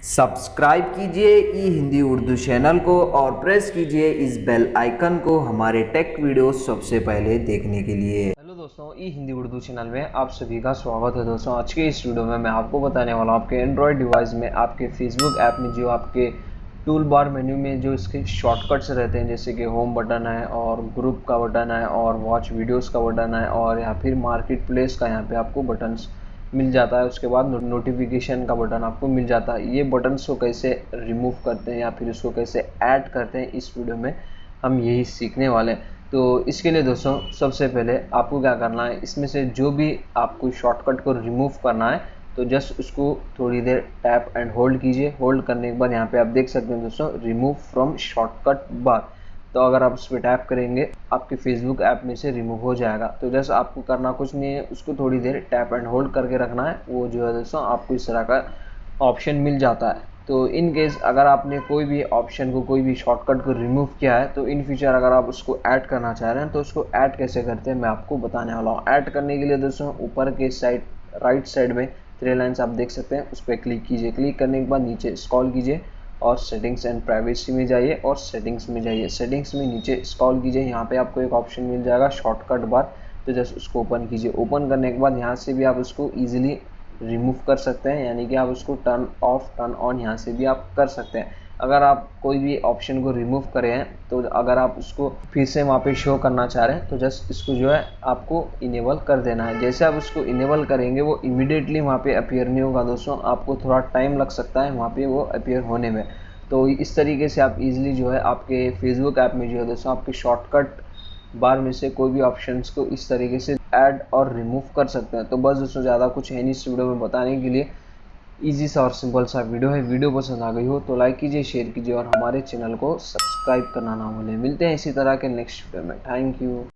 Subscribe कीजिए ई Hindi Urdu channel को और प्रेस कीजिए इस बेल आइकन को हमारे टेक वीडियोस सबसे पहले देखने के लिए। हेलो दोस्तों, ई हिंदी उर्दू चैनल में आप सभी का स्वागत है। दोस्तों, आज के इस वीडियो में मैं आपको बताने वाला हूँ आपके एंड्रॉयड डिवाइस में आपके फेसबुक ऐप में जो आपके टूल बार मेन्यू में जो इसके शॉर्टकट्स रहते हैं, जैसे कि होम बटन है और ग्रुप का बटन है और वॉच वीडियोस का बटन है और या फिर मार्केट प्लेस का यहाँ पे आपको बटन्स मिल जाता है। उसके बाद नोटिफिकेशन का बटन आपको मिल जाता है। ये बटन्स को कैसे रिमूव करते हैं या फिर उसको कैसे ऐड करते हैं, इस वीडियो में हम यही सीखने वाले हैं। तो इसके लिए दोस्तों सबसे पहले आपको क्या करना है, इसमें से जो भी आपको शॉर्टकट को रिमूव करना है तो जस्ट उसको थोड़ी देर टैप एंड होल्ड कीजिए। होल्ड करने के बाद यहाँ पे आप देख सकते हैं दोस्तों, रिमूव फ्रॉम शॉर्टकट बार। तो अगर आप उस पर टैप करेंगे आपके फेसबुक ऐप में से रिमूव हो जाएगा। तो जस्ट आपको करना कुछ नहीं है, उसको थोड़ी देर टैप एंड होल्ड करके रखना है। वो जो है दोस्तों आपको इस तरह का ऑप्शन मिल जाता है। तो इन केस अगर आपने कोई भी ऑप्शन को, कोई भी शॉर्टकट को रिमूव किया है तो इन फ्यूचर अगर आप उसको ऐड करना चाह रहे हैं तो उसको ऐड कैसे करते हैं मैं आपको बताने वाला हूँ। ऐड करने के लिए दोस्तों ऊपर के साइड राइट साइड में 3 लाइन्स आप देख सकते हैं, उस पर क्लिक कीजिए। क्लिक करने के बाद नीचे स्क्रॉल कीजिए और सेटिंग्स एंड प्राइवेसी में जाइए और सेटिंग्स में जाइए। सेटिंग्स में नीचे स्क्रॉल कीजिए, यहाँ पे आपको एक ऑप्शन मिल जाएगा शॉर्टकट बार। तो जस्ट उसको ओपन कीजिए। ओपन करने के बाद यहाँ से भी आप उसको ईजिली रिमूव कर सकते हैं, यानी कि आप उसको टर्न ऑफ टर्न ऑन यहाँ से भी आप कर सकते हैं। अगर आप कोई भी ऑप्शन को रिमूव करे हैं तो अगर आप उसको फिर से वहाँ पे शो करना चाह रहे हैं तो जस्ट इसको जो है आपको इनेबल कर देना है। जैसे आप उसको इनेबल करेंगे वो इमीडिएटली वहाँ पे अपीयर नहीं होगा दोस्तों, आपको थोड़ा टाइम लग सकता है वहाँ पे वो अपीयर होने में। तो इस तरीके से आप इजीली जो है आपके फेसबुक ऐप में जो है दोस्तों आपके शॉर्टकट बार में से कोई भी ऑप्शंस को इस तरीके से ऐड और रिमूव कर सकते हैं। तो बस दोस्तों ज़्यादा कुछ है नहीं इस वीडियो में बताने के लिए। इजी सा और सिंपल सा वीडियो है। वीडियो पसंद आ गई हो तो लाइक कीजिए, शेयर कीजिए और हमारे चैनल को सब्सक्राइब करना ना भूलें। मिलते हैं इसी तरह के नेक्स्ट वीडियो में। Thank you.